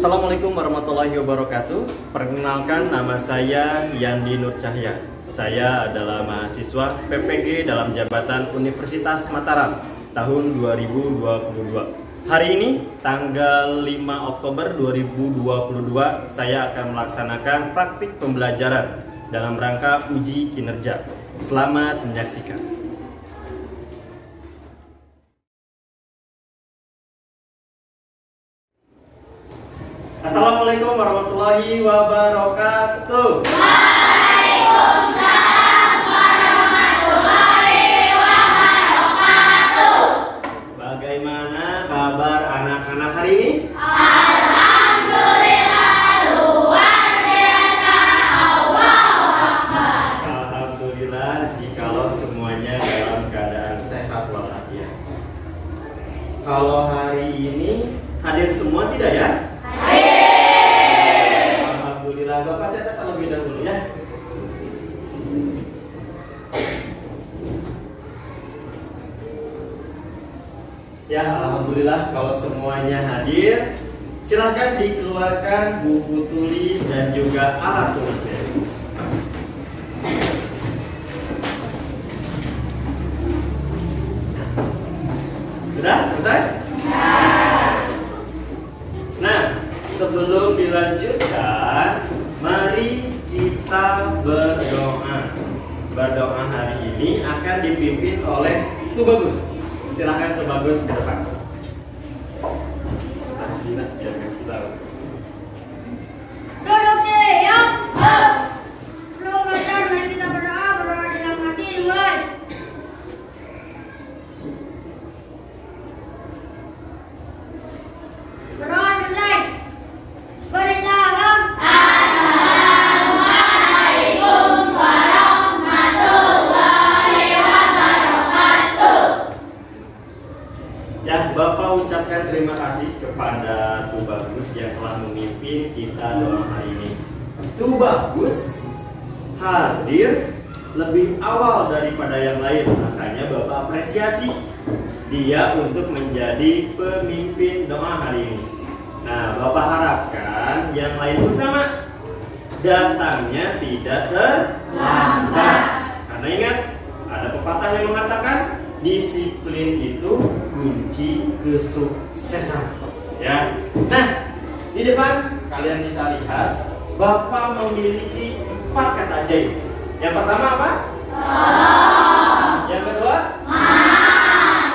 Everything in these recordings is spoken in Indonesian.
Assalamualaikum warahmatullahi wabarakatuh. Perkenalkan, nama saya Yandi Nur Cahya. Saya adalah mahasiswa PPG dalam jabatan Universitas Mataram tahun 2022. Hari ini tanggal 5 Oktober 2022 saya akan melaksanakan praktik pembelajaran dalam rangka uji kinerja. Selamat menyaksikan. Assalamualaikum warahmatullahi wabarakatuh. Waalaikumsalam warahmatullahi wabarakatuh. Bagaimana kabar anak-anak hari ini? Alhamdulillah luar biasa. Allahu Akbar. Alhamdulillah jikalau semuanya dalam keadaan sehat walafiat. Kalau hari ini hadir semua tidak ya? Alhamdulillah, Bapak catat terlebih dahulu ya. Ya, alhamdulillah kalau semuanya hadir. Silahkan dikeluarkan buku tulis dan juga alat tulisnya. Sudah selesai? Nah, sebelum dilanjutkan, mari kita berdoa. Berdoa hari ini akan dipimpin oleh Tubagus. Silakan Tubagus ke depan. Biar kasih tahu. Duduk siap. Sebelum belajar, mari kita berdoa. Berdoa dalam hati dimulai. Berdoa selesai. Beri salam. Assalamualaikum warahmatullahi wabarakatuh. Ya, Bapak ucapkan terima kasih kepada Tubagus yang telah memimpin kita doa hari ini. Tubagus hadir lebih awal daripada yang lain, makanya Bapak apresiasi dia untuk menjadi pemimpin doa hari ini. Nah, Bapak harapkan yang lain pun sama, datangnya tidak terlambat. Karena ingat, ada pepatah yang mengatakan disiplin itu kunci kesuksesan. Ya. Nah, di depan kalian bisa lihat Bapak memiliki 4 kata ajaib. Yang pertama apa? Yang kedua?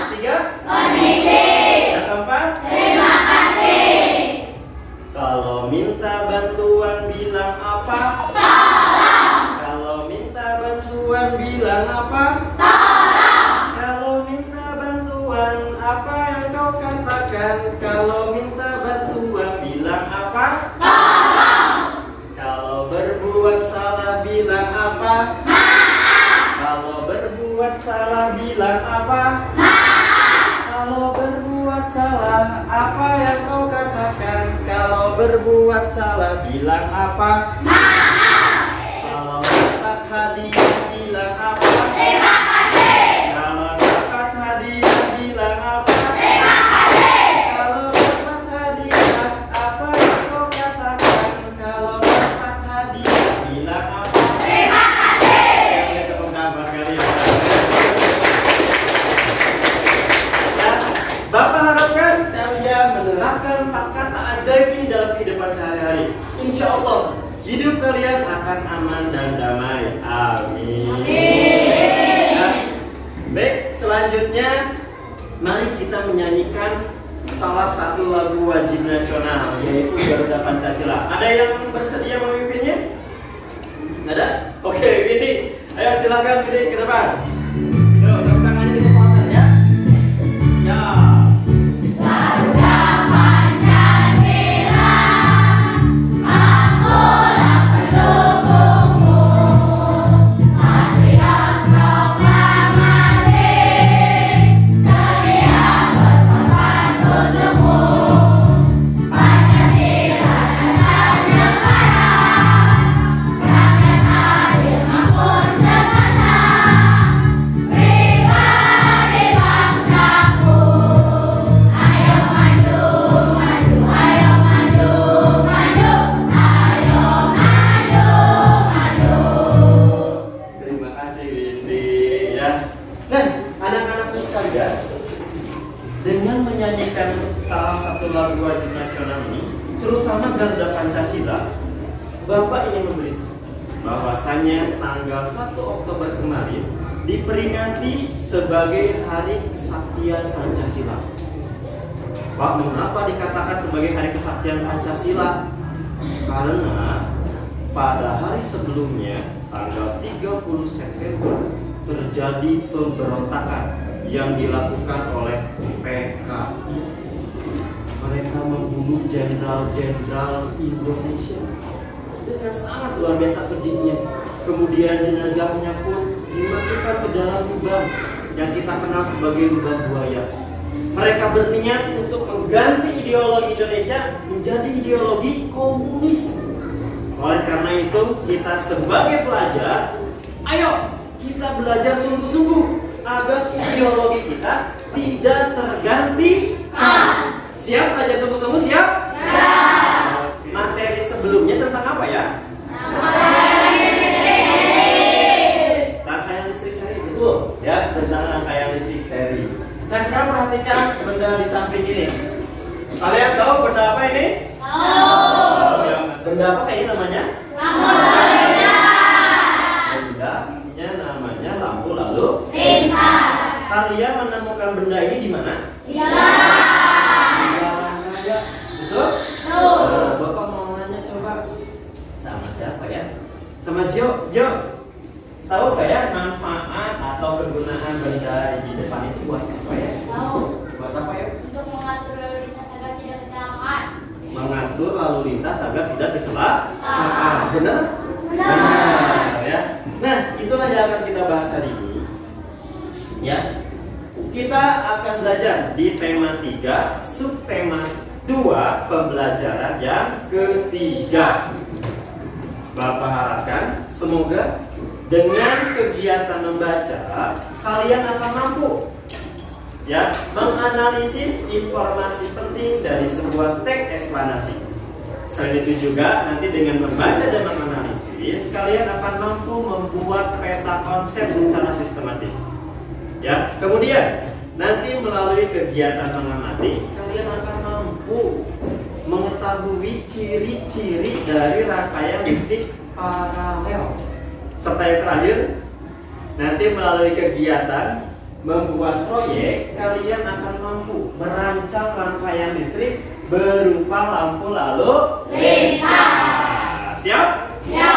Ketiga? Permisi. Yang keempat? Terima kasih. Kalau minta bantuan bilang apa? Tolong. Kalau minta bantuan bilang apa? Tolong. Kalau minta bantuan apa yang kau katakan? Kalau minta bantuan bilang apa? Tolong. Kalau berbuat salah bilang apa? Maaf. Kalau berbuat salah bilang apa? Maaf. Kalau berbuat salah apa yang kau katakan? Kalau berbuat salah bilang apa? Maaf. Kalau dapat hadiah bilang apa? Terima kasih. Kalau dapat hadiah bilang apa? Terima kasih. Kalau dapat hadiah apa yang kau katakan? Kalau dapat hadiah bilang apa? Terima kasih. Yang tepuk tangan kalian. Ya, Bapak harapkan kalian menerapkan 4 kata ajaib ini dalam kehidupan sehari-hari. Insya Allah hidup kalian akan aman dan damai. Amin. Nah, baik, selanjutnya mari kita menyanyikan salah satu lagu wajib nasional, yaitu Garuda Pancasila. Ada yang bersedia memimpinnya? Ada? Oke, Vindi. Ayo silakan Vindi ke depan. Yuk, sarung tangannya di kepala ya. Siap. Garuda Pancasila, akulah pendukungmu. Patriot proklamasi, sedia berkorban untukmu. Pancasila dasar negara, rakyat adil makmur sekasa. menyanyikan salah satu lagu wajib nasional ini, terutama Garuda Pancasila, Bapak ingin memberitahu bahwasanya tanggal 1 Oktober kemarin diperingati sebagai Hari Kesaktian Pancasila. Pak, mengapa dikatakan sebagai Hari Kesaktian Pancasila? Karena pada hari sebelumnya, tanggal 30 September, terjadi pemberontakan yang dilakukan oleh PKI. Mereka membunuh jenderal-jenderal Indonesia dengan sangat luar biasa kejinya. Kemudian jenazahnya pun dimasukkan ke dalam lubang yang kita kenal sebagai lubang buaya. Mereka berniat untuk mengganti ideologi Indonesia menjadi ideologi komunis. Oleh karena itu, kita sebagai pelajar, ayo kita belajar sungguh-sungguh agar ideologi kita tidak tergantikan. Siap belajar sungguh-sungguh? Siap? Materi sebelumnya tentang apa ya? Rangkaian listrik seri, betul ya, tentang rangkaian listrik seri. Nah, sekarang perhatikan benda di samping ini. Kalian tahu benda apa ini? Tahu. Benda apa kayak ini namanya? Bendanya namanya lampu lalu lintas. Kalian menemukan benda ini di mana? Di jalan raya. Betul? Bapak mau nanya coba sama siapa ya? Sama Jo. Tahu gak ya manfaat atau kegunaan benda di depan itu buat apa ya? Tahu. Buat apa ya? Untuk mengatur lalu lintas agar tidak kecelakaan. Mengatur lalu lintas agar tidak kecelakaan. Benar ya. Nah, itulah yang akan kita bahas hari ini. Ya. Kita akan belajar di tema 3, subtema 2, pembelajaran yang ketiga. Bapak harapkan semoga dengan kegiatan membaca kalian akan mampu ya menganalisis informasi penting dari sebuah teks eksplanasi. Selain itu juga nanti dengan membaca dan menganalisis kalian akan mampu membuat peta konsep secara sistematis. Ya, kemudian nanti melalui kegiatan mengamati kalian akan mampu mengetahui ciri-ciri dari rangkaian listrik paralel. Serta yang terakhir, nanti melalui kegiatan membuat proyek, kalian akan mampu merancang rangkaian listrik berupa lampu lalu lintas. Siap? Siap.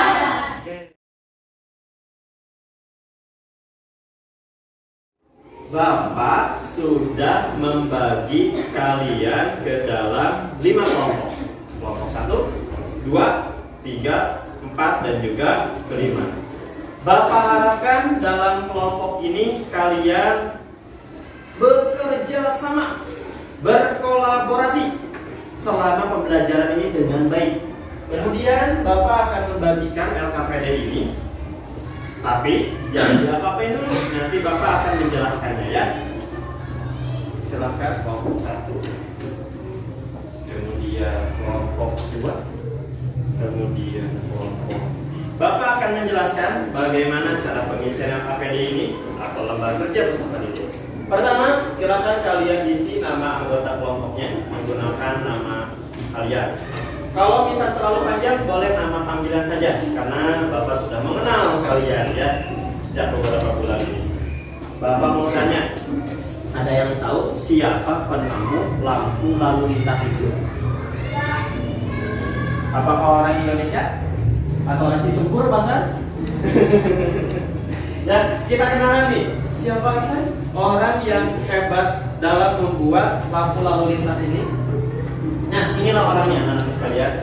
Bapak sudah membagi kalian ke dalam 5 kelompok. Kelompok 1, 2, 3, 4, dan juga kelima. Bapak harapkan dalam kelompok ini kalian bekerja sama, berkolaborasi selama pembelajaran ini dengan baik. Kemudian Bapak akan membagikan LKPD ini. Tapi jangan diapa-apain dulu, nanti Bapak akan menjelaskannya ya. Silakan kelompok 1, kemudian kelompok 2, kemudian kelompok 3. Bapak akan menjelaskan bagaimana cara pengisian LKPD ini atau lembar kerja peserta didik. Pertama, silakan kalian isi nama anggota kelompoknya menggunakan nama kalian. Kalau bisa terlalu panjang, boleh nama panggilan saja, karena Bapak sudah mengenal kalian ya sejak beberapa bulan ini. Bapak mau tanya, ada yang tahu siapa penemu lampu lalu lintas itu? Apakah orang Indonesia? Atau orang Cisembur bahkan? Ya, kita kenalan nih, siapa sih orang yang hebat dalam membuat lampu lalu lintas ini? Nah, inilah orangnya anak-anak sekalian.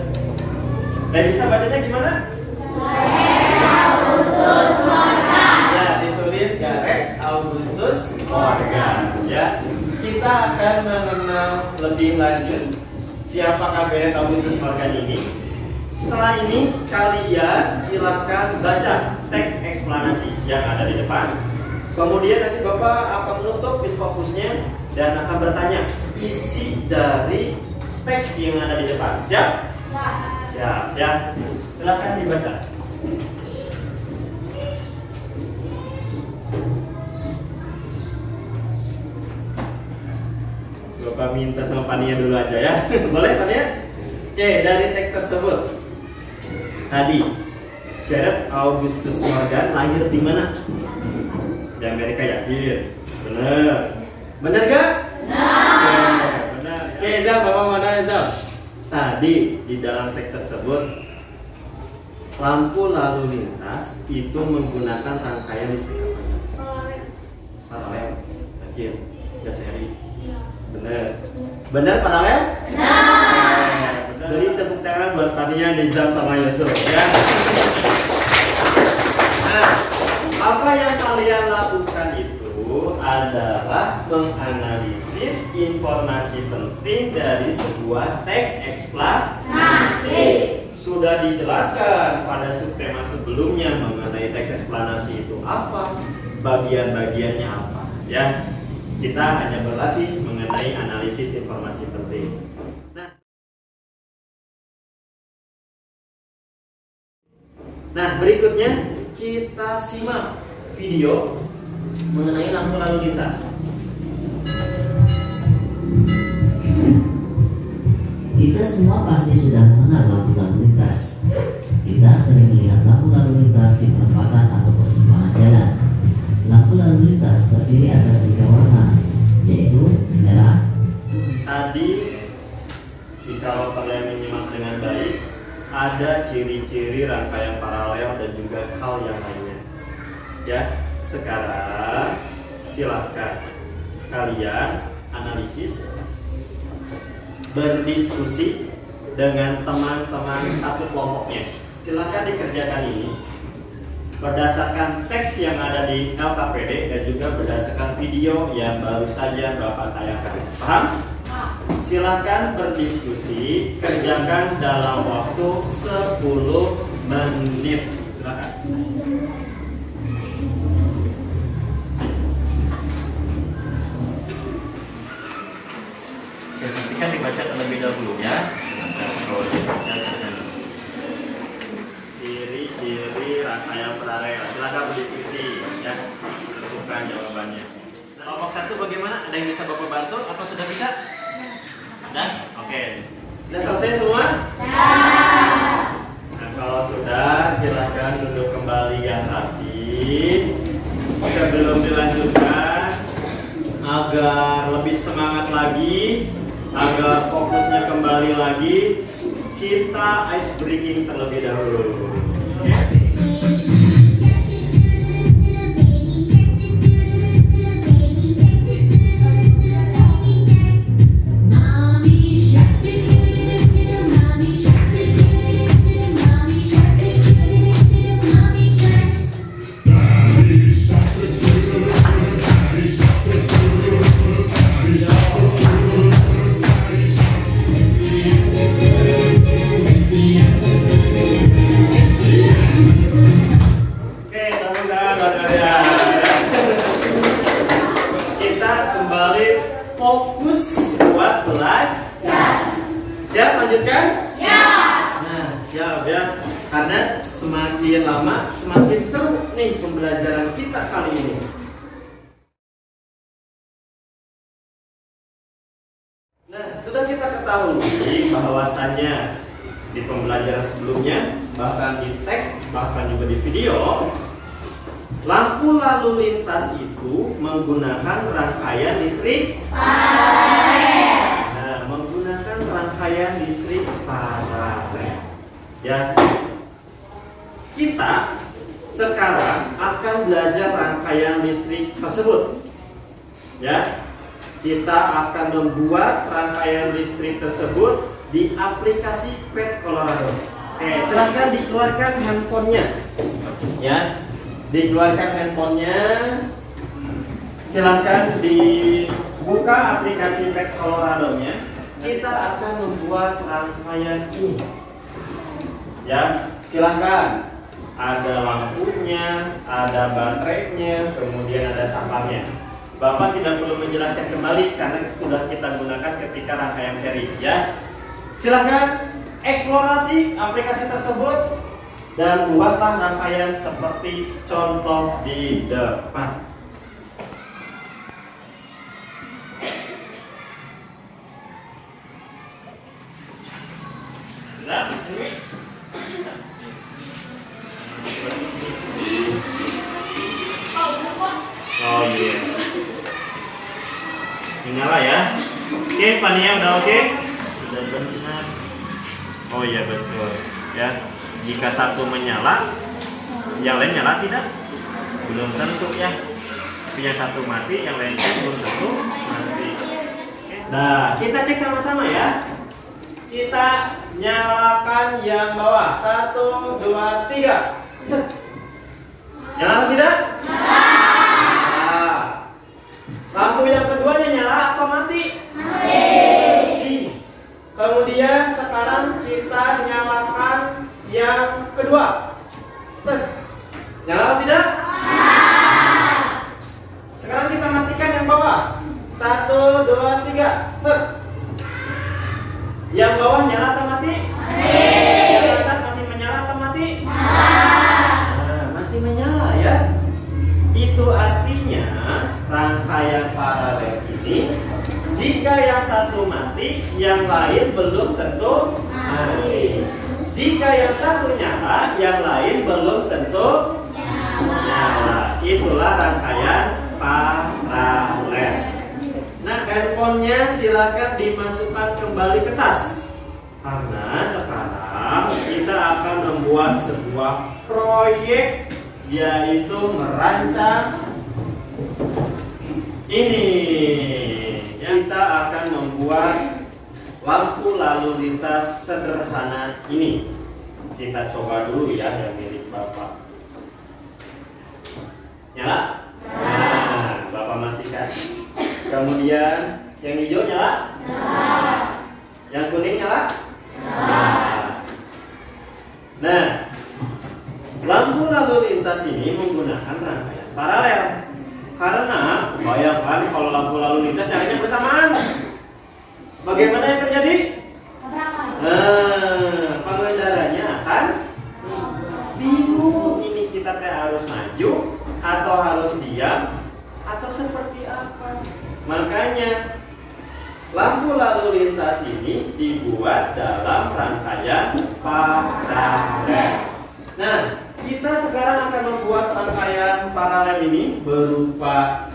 Dan bisa bacanya gimana? Garek Agustus Morgan. Ya, ditulis Garek Agustus Morgan. Ya, kita akan mengenal lebih lanjut siapakah Garek Agustus Morgan ini. Setelah ini kalian silakan baca teks eksplanasi yang ada di depan. Kemudian nanti Bapak akan menutup infokusnya dan akan bertanya isi dari teks yang ada di depan. Siap? Siap ya. Silakan dibaca. Bapak minta sama Pania dulu aja ya. Boleh Pania? Oke, dari teks tersebut tadi Gareth Augustus Morgan lahir di mana? Di Amerika, yakin? Bener. Bener gak? Benar. Oke, Zal, Bapak mana Zal? Tadi di dalam teks tersebut lampu lalu lintas itu menggunakan rangkaian listrik apa sih? Paralel. Yakin? Gak seri? Bener. Bener paralel? Benar. Beri tepuk tangan buat Tania, Nizam sama Yusuf ya. Nah, apa yang kalian lakukan itu adalah menganalisis informasi penting dari sebuah teks eksplanasi. Sudah dijelaskan pada subtema sebelumnya mengenai teks eksplanasi itu apa, bagian-bagiannya apa ya. Kita hanya berlatih mengenai analisis informasi penting. Nah, berikutnya kita simak video mengenai lampu lalu lintas. Kita semua pasti sudah mengenal lampu lalu lintas. Kita sering melihat lampu lalu lintas di perempatan atau persimpangan jalan. Lampu lalu lintas terdiri atas 3 warna, yaitu merah. Tadi, jika kalian menyimak dengan baik, ada ciri-ciri rangkaian paralel dan juga hal yang lainnya. Ya, sekarang silakan kalian analisis, berdiskusi dengan teman-teman satu kelompoknya. Silakan dikerjakan ini berdasarkan teks yang ada di LKPD dan juga berdasarkan video yang baru saja Bapak tayangkan. Paham? Silakan berdiskusi, kerjakan dalam waktu 10 menit. Silakan. Ya, pastikan dibaca terlebih dahulu ya. Kalau dibaca sedang Ciri-ciri rangkaian paralel. Silakan berdiskusi ya. Tentukan jawabannya. Kelompok 1 bagaimana? Ada yang bisa Bapak bantu atau sudah bisa? Sudah? Oke. Sudah selesai semua? Nah, kalau sudah, silakan duduk kembali yang rapi. Sebelum dilanjutkan, agar lebih semangat lagi, agar fokusnya kembali lagi, kita ice breaking terlebih dahulu. Oke? Fokus buat belajar. Siap lanjutkan? Ya. Nah, siap ya. Karena semakin lama semakin seru nih pembelajaran kita kali ini. Nah, sudah kita ketahui bahwasanya di pembelajaran sebelumnya, bahkan di teks, bahkan juga di video, lampu lalu lintas itu menggunakan rangkaian listrik paralel. Nah, menggunakan rangkaian listrik paralel. Ya, kita sekarang akan belajar rangkaian listrik tersebut. Ya, kita akan membuat rangkaian listrik tersebut di aplikasi Pet Colorado. Silahkan dikeluarkan handphonenya. Ya. Dikeluarkan handphonenya, silahkan dibuka aplikasi Pet Colorado-nya. Kita akan membuat rangkaian ini. Ya, silahkan. Ada lampunya, ada baterainya, kemudian ada sampahnya. Bapak tidak perlu menjelaskan kembali karena sudah kita gunakan ketika rangkaian seri. Ya, silahkan eksplorasi aplikasi tersebut dan buatlah rangkaian seperti contoh di depan. Menyala ya. Oke, paninya udah oke? Sudah benar. Oh iya betul. Ya, jika satu menyala, yang lain nyala tidak? Belum tentu ya. Tapi yang satu mati, yang lain belum tentu mati. Oke. Nah, kita cek sama-sama ya. Kita nyalakan yang bawah. 1, 2, 3. Nyala atau tidak? Nyala. Lampu yang keduanya nyala atau mati? Mati. Kemudian sekarang kita nyalakan yang kedua. Nyala atau tidak? Sekarang kita matikan yang bawah. 1, 2, 3. Yang bawah nyala atau mati? Yang atas masih menyala atau mati? Nah, masih menyala ya. Itu artinya rangkaian paralel ini, jika yang satu mati, yang lain belum tentu mati. Jika yang satu nyala, yang lain belum tentu nyala. Itulah rangkaian paralel. Nah, handphonenya silakan dimasukkan kembali ke tas. Karena sekarang kita akan membuat sebuah proyek, yaitu merancang ini. Kita akan membuat lampu lalu lintas sederhana ini. Kita coba dulu ya yang milik Bapak. Nyala? Nah, Bapak matikan. Kemudian yang hijau nyala? Yang kuning nyala? Nah, lampu lalu lintas ini menggunakan rangkaian paralel. Karena bayangkan kalau lampu lalu lintas nyalanya bersamaan, bagaimana yang terjadi? Nah, pengendaranya akan bingung. Ini kita harus maju atau harus diam atau seperti apa? Makanya lampu lalu lintas ini dibuat dalam rangkaian paralel. Nah, kita sekarang akan membuat rangkaian paralel ini berupa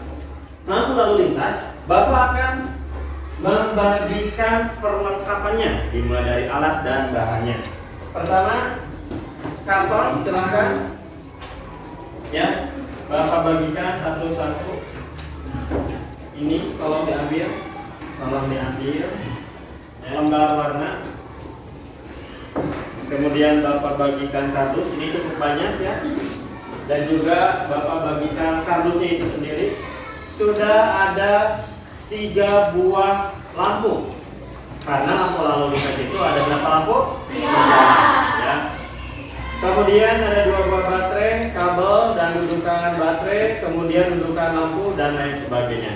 lampu lalu lintas. Bapak akan membagikan perlengkapannya dimulai dari alat dan bahannya. Pertama, karton silakan. Ya, Bapak bagikan satu-satu. Ini tolong diambil. Lembar warna. Kemudian Bapak bagikan kardus, ini cukup banyak ya. Dan juga Bapak bagikan kardusnya itu sendiri. Sudah ada 3 buah lampu. Karena lampu lalu lintas itu ada berapa lampu? 3. Ya. Kemudian ada 2 buah baterai, kabel dan dudukan baterai, kemudian dudukan lampu dan lain sebagainya.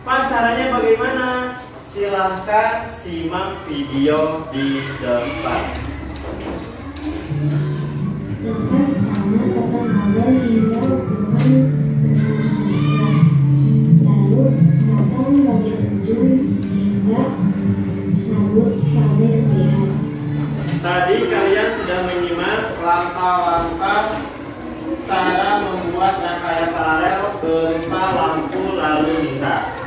Caranya bagaimana? Silahkan simak video di depan. Langkah pertama, potong kabel hingga hubungan lalu potong bagian ujung hingga sabut kabel terlihat. Tadi kalian sudah menyimak langkah-langkah cara membuat rangkaian paralel berupa lampu lalu lintas.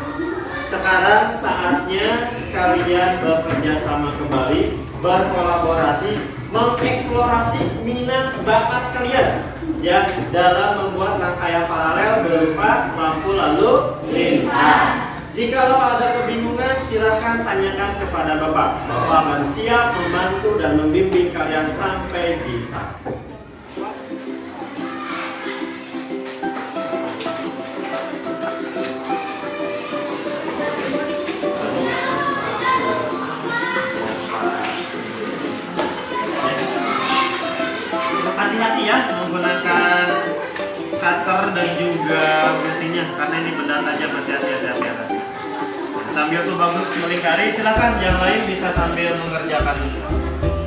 Sekarang saatnya kalian bekerja sama kembali, berkolaborasi, mengeksplorasi minat bakat kalian ya dalam membuat rangkaian paralel berupa lampu lalu lintas. Jika ada kebingungan, silakan tanyakan kepada Bapak. Bapak akan siap membantu dan membimbing kalian sampai bisa. Hati-hati ya menggunakan cutter dan juga guntingnya karena ini benda tajam. Hati-hati. Sambil tuh bagus melingkari, silakan yang lain bisa sambil mengerjakan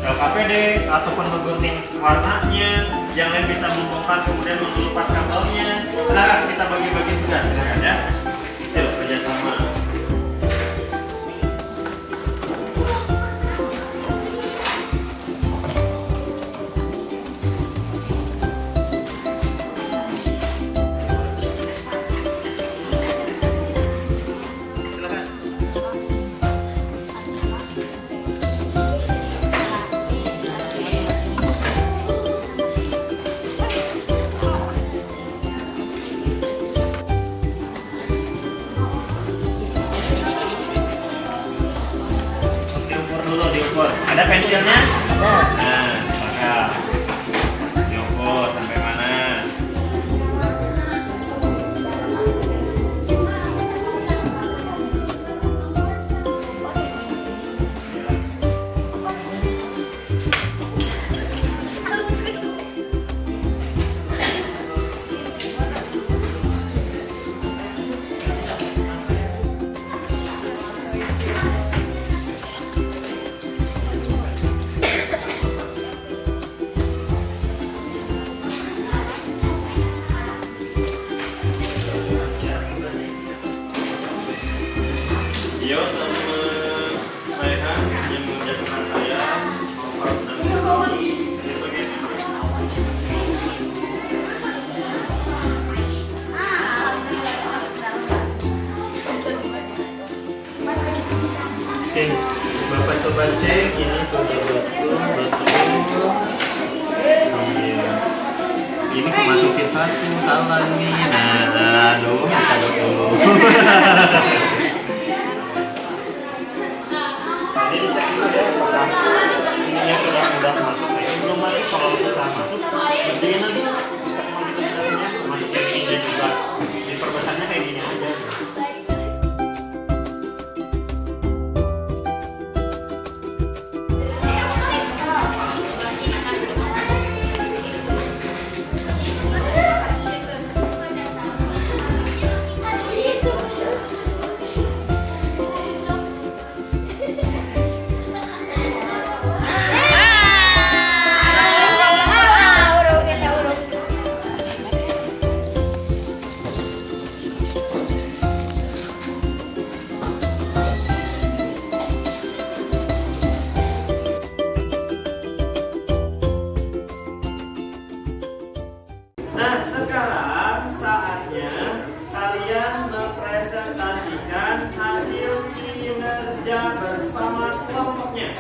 LKPD ataupun menggunting warnanya, yang lain bisa membongkar kemudian mengelupas kabelnya. Silakan kita bagi-bagi tugas, silakan ya. Yuk kerjasama. Silakan. dulu diukur. Ada pensilnya? Nah, maka diukur sampai mana? Yo sama Raihan yang menjatuhkan saya kompas dan Oke, Bapak coba cek ini sudah betul. Iya. Ini kemasukin satu salah nih. Nah, aduh, cabut dulu. Ini dicek dulu ya, apakah ininya sudah masuk. Nah, ini belum masuk. Kalau sudah masuk, berdiin lagi. Kita mau gitu caranya, masukin ininya juga. Diperbesarnya kayak gini aja. Nah, sekarang saatnya kalian mempresentasikan hasil kinerja bersama kelompoknya.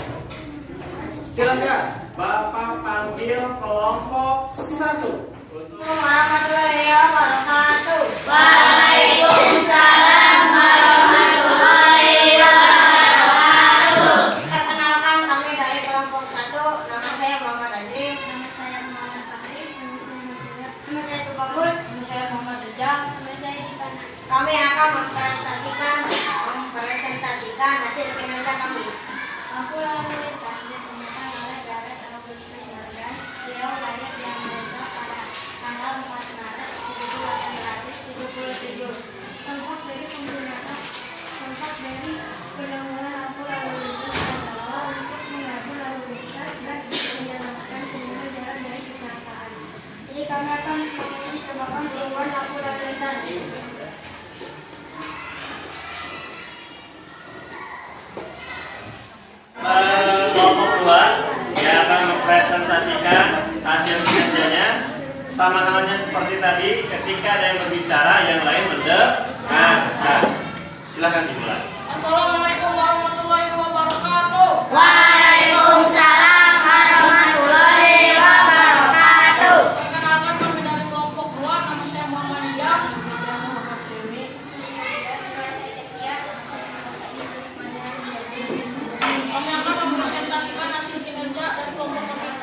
Silakan, Bapak panggil kelompok 1. Warahmatullahi wabarakatuh. Waalaikumsalam warahmatullahi wabarakatuh. Perkenalkan, kami dari kelompok 1. Nama saya Muhammad Adri. Nama saya Muhammad Fahri. Nama saya Nabila. Nama saya Tubagus. Nama saya Muhammad Rizal. Nama saya Ivana. Kami akan mempresentasikan hasil kinerja kami. Aku lalu lintas ditemukan oleh Gareth Augustus Morgan. Beliau lahir di Amerika pada tanggal 4 Maret 1877. Dampak dari penanggulangan lampu lalu lintas adalah untuk menggabung lalu lintas dan menyelamatkan pengguna jalan dari kecelakaan. Jadi kami akan menguji tebakan perubahan lampu lalu lintas. Kelompok 2 yang akan mempresentasikan hasil kinerjanya. Sama halnya seperti tadi, ketika ada yang berbicara, yang lain mendengarkan. Silakan dimulai. Assalamualaikum warahmatullahi wabarakatuh. Waalaikumsalam warahmatullahi wabarakatuh. Perkenalkan, kami dari kelompok 2. Nama saya Muhammad Ida. Nama saya Muhammad Femi. Kami akan mempresentasikan hasil kinerja dari kelompok kami.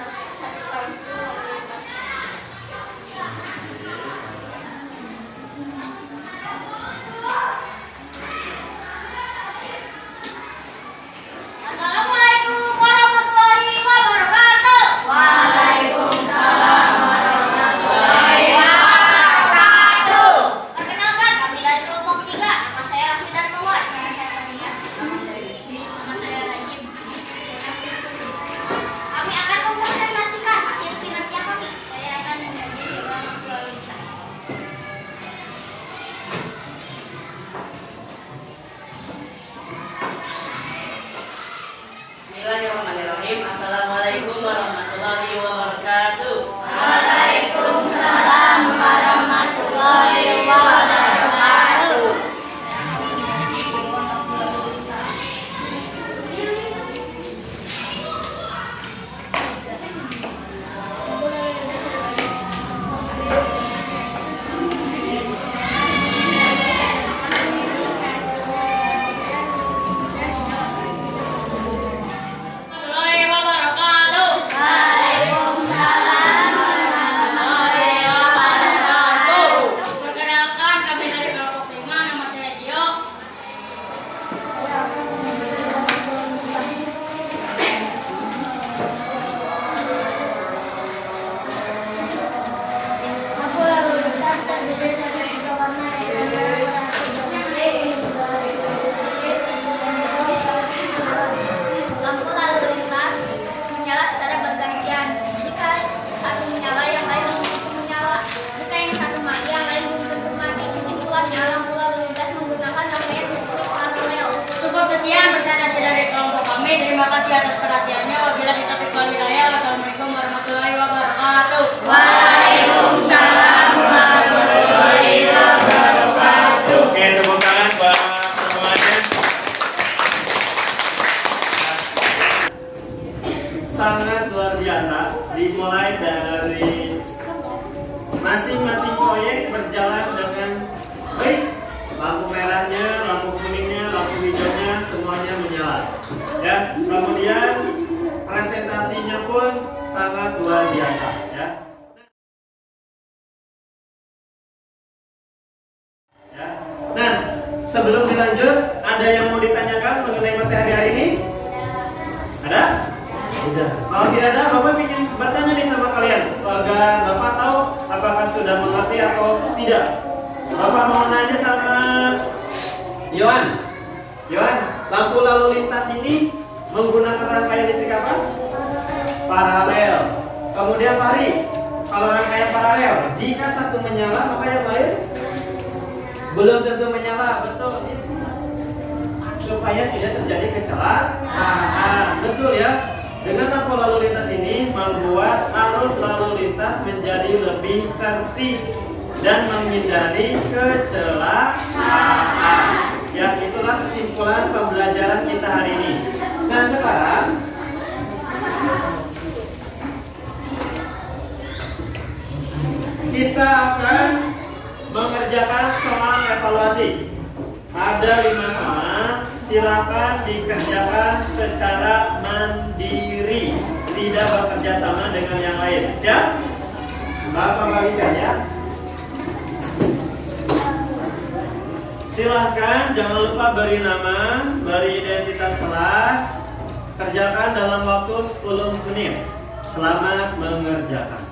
dari kelompok kami. Terima kasih atas perhatiannya. Wabillahi taufiq wal hidayah. Wassalamualaikum warahmatullahi wabarakatuh. Waalaikumsalam warahmatullahi wabarakatuh. Oke, tepuk tangan buat semuanya. Sangat luar biasa, dimulai dari masing-masing proyek berjalan dengan baik. Lampu merahnya, lampu kuningnya, lampu hijaunya semuanya menyala. Ya, kemudian presentasinya pun sangat luar biasa. Ya. Nah, sebelum dilanjut, ada yang mau ditanyakan mengenai materi hari ini? Ada? Udah. Kalau tidak ada, Bapak ingin bertanya nih sama kalian agar Bapak tahu apakah sudah mengerti atau tidak. Bapak mau nanya sama Yohan. Yohan, lampu lalu lintas ini menggunakan rangkaian listrik apa? Paralel. Kemudian Fahri, kalau rangkaian paralel, jika satu menyala maka yang lain belum tentu menyala, betul. Supaya tidak terjadi kecelakaan, betul ya. Dengan lampu lalu lintas ini membuat arus lalu lintas menjadi lebih tertib dan menghindari kecelakaan. Ya, itulah kesimpulan pembelajaran kita hari ini. Nah, sekarang kita akan mengerjakan soal evaluasi. Ada 5 soal, silakan dikerjakan secara mandiri, tidak bekerja sama dengan yang lain. Siap? Bapak bagikan ya. Silahkan jangan lupa beri nama, beri identitas kelas, kerjakan dalam waktu 10 menit. Selamat mengerjakan.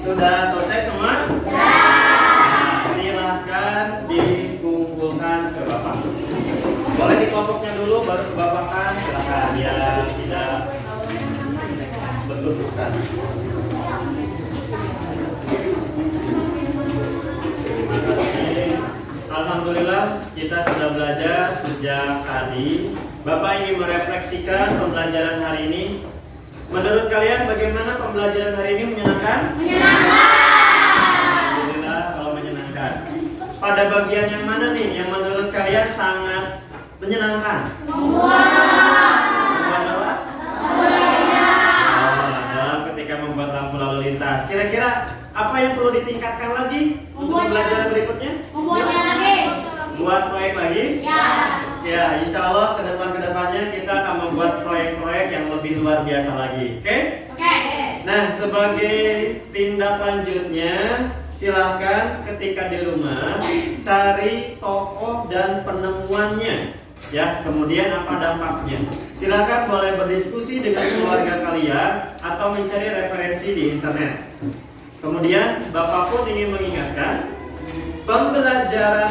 Sudah selesai semua? Nah, silahkan dikumpulkan ke Bapak. Boleh di kelompoknya dulu, baru ke Bapak kan? Silahkan, ya tidak bertumpukan. Alhamdulillah kita sudah belajar sejak tadi. Bapak ingin merefleksikan pembelajaran hari ini. Menurut kalian bagaimana pembelajaran hari ini menyenangkan? Alhamdulillah kalau menyenangkan. Pada bagian yang mana nih yang menurut kalian sangat menyenangkan? Membuat apa? Dalam ketika membuat lampu lalu lintas. Kira-kira apa yang perlu ditingkatkan lagi untuk pembelajaran berikutnya? Membuatnya lagi. Buat proyek lagi? Ya. Ya, insya Allah kedepannya kita akan membuat proyek-proyek yang lebih luar biasa lagi. Oke? Oke. Nah, sebagai tindak lanjutnya, silahkan ketika di rumah cari tokoh dan penemuannya. Ya, kemudian apa dampaknya? Silahkan boleh berdiskusi dengan keluarga kalian atau mencari referensi di internet. Kemudian Bapak pun ingin mengingatkan pembelajaran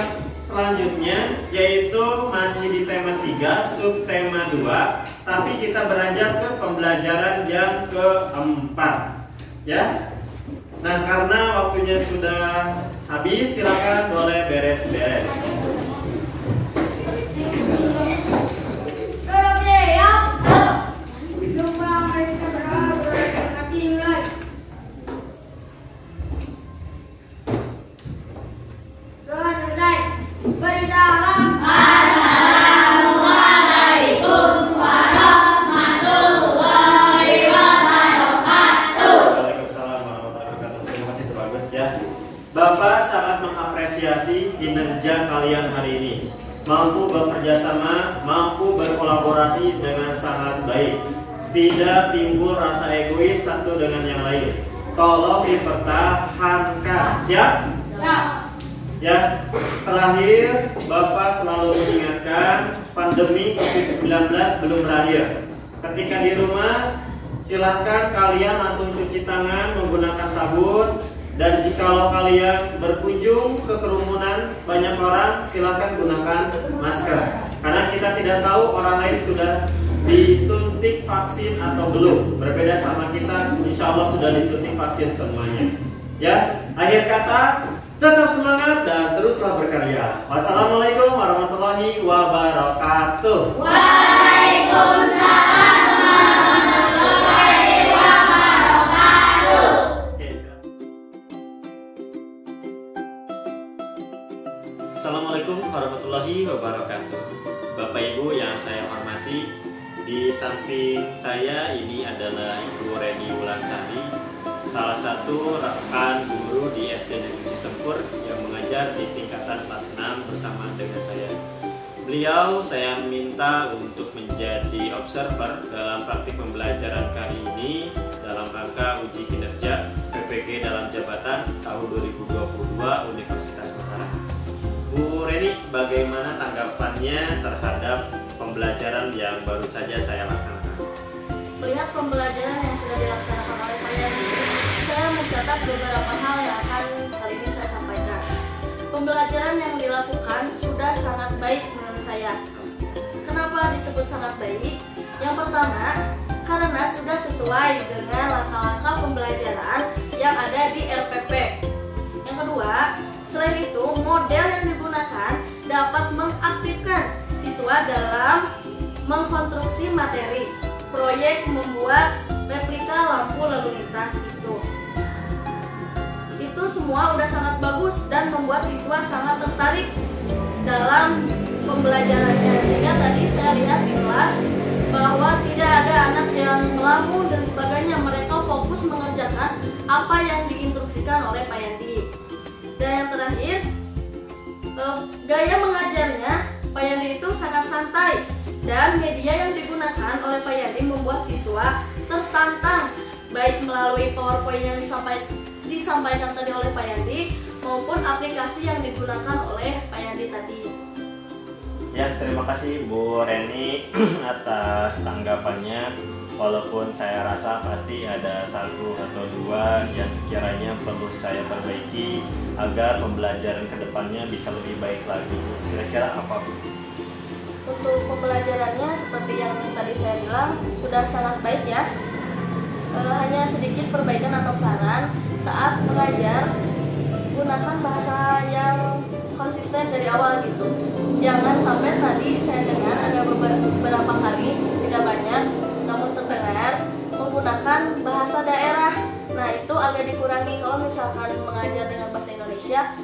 selanjutnya yaitu masih di tema 3, subtema 2, tapi kita beranjak ke pembelajaran yang keempat. Ya. Nah, karena waktunya sudah habis, silakan boleh beres-beres. Beri salam. Assalamualaikum warahmatullahi wabarakatuh. Waalaikumsalam warahmatullahi wabarakatuh. Terima kasih, itu bagus ya. Bapak sangat mengapresiasi kinerja kalian hari ini. Mampu bekerja sama, mampu berkolaborasi dengan sangat baik. Tidak timbul rasa egois satu dengan yang lain. Tolong dipertahankan. Siap? Siap. Ya, terakhir Bapak selalu mengingatkan pandemi COVID-19 belum berakhir. Ketika di rumah, silahkan kalian langsung cuci tangan menggunakan sabun Dan jikalau kalian berkunjung ke kerumunan banyak orang, silakan gunakan masker. Karena kita tidak tahu orang lain sudah disuntik vaksin atau belum. Berbeda sama kita, insya Allah sudah disuntik vaksin semuanya. Ya, akhir kata, tetap semangat dan teruslah berkarya. Wassalamualaikum warahmatullahi wabarakatuh. Waalaikumsalam warahmatullahi wabarakatuh. Assalamualaikum warahmatullahi wabarakatuh. Bapak Ibu yang saya hormati, di samping saya ini adalah Ibu Reni Wulansari, salah satu rekan guru di SD Negeri Cisempur yang mengajar di tingkatan kelas 6 bersama dengan saya. Beliau saya minta untuk menjadi observer dalam praktik pembelajaran kali ini dalam rangka uji kinerja PPG dalam jabatan tahun 2022 Universitas Mataram. Bu Reni, bagaimana tanggapannya terhadap pembelajaran yang baru saja saya laksanakan? Melihat pembelajaran yang sudah dilaksanakan oleh Pak Yani, saya mencatat beberapa hal yang akan kali ini saya sampaikan. Pembelajaran yang dilakukan sudah sangat baik menurut saya. Kenapa disebut sangat baik? Yang pertama, karena sudah sesuai dengan langkah-langkah pembelajaran yang ada di RPP. Yang kedua, selain itu, model yang digunakan dapat mengaktifkan siswa dalam mengkonstruksi materi. Proyek membuat replika lampu lalu lintas itu semua udah sangat bagus dan membuat siswa sangat tertarik dalam pembelajarannya, sehingga tadi saya lihat di kelas bahwa tidak ada anak yang melamun dan sebagainya. Mereka fokus mengerjakan apa yang diinstruksikan oleh Pak Yandi. Dan yang terakhir, gaya mengajarnya Pak Yandi itu sangat santai, dan media yang digunakan oleh Pak Yandi membuat siswa tertantang baik melalui PowerPoint yang disampaikan tadi oleh Pak Yandi maupun aplikasi yang digunakan oleh Pak Yandi tadi. Ya, terima kasih Bu Reni atas tanggapannya. Walaupun saya rasa pasti ada satu atau dua yang sekiranya perlu saya perbaiki agar pembelajaran kedepannya bisa lebih baik lagi. Kira-kira apa, Bu? Untuk pembelajarannya seperti yang tadi saya bilang sudah sangat baik ya. Hanya sedikit perbaikan atau saran saat mengajar, gunakan bahasa yang konsisten dari awal gitu. Jangan sampai tadi saya dengar ada beberapa kali, tidak banyak, namun terdengar menggunakan bahasa daerah. Nah, itu agak dikurangi. Kalau misalkan mengajar dengan bahasa Indonesia,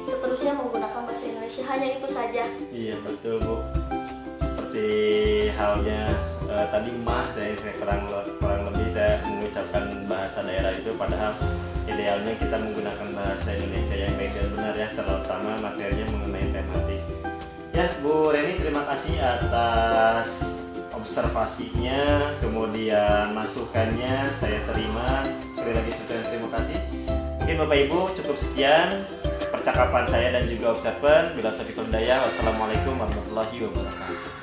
seterusnya menggunakan bahasa Indonesia, hanya itu saja. Iya, betul, Bu. Seperti halnya tadi saya kurang lebih saya mengucapkan bahasa daerah itu, padahal idealnya kita menggunakan bahasa Indonesia yang baik dan benar ya, terutama materinya mengenai tematik. Ya, Bu Reni, terima kasih atas observasinya, kemudian masukannya saya terima. Sekali lagi terima kasih. Mungkin Bapak Ibu cukup sekian percakapan saya dan juga observer. Bila taufiq wal hidayah. Wassalamualaikum warahmatullahi wabarakatuh.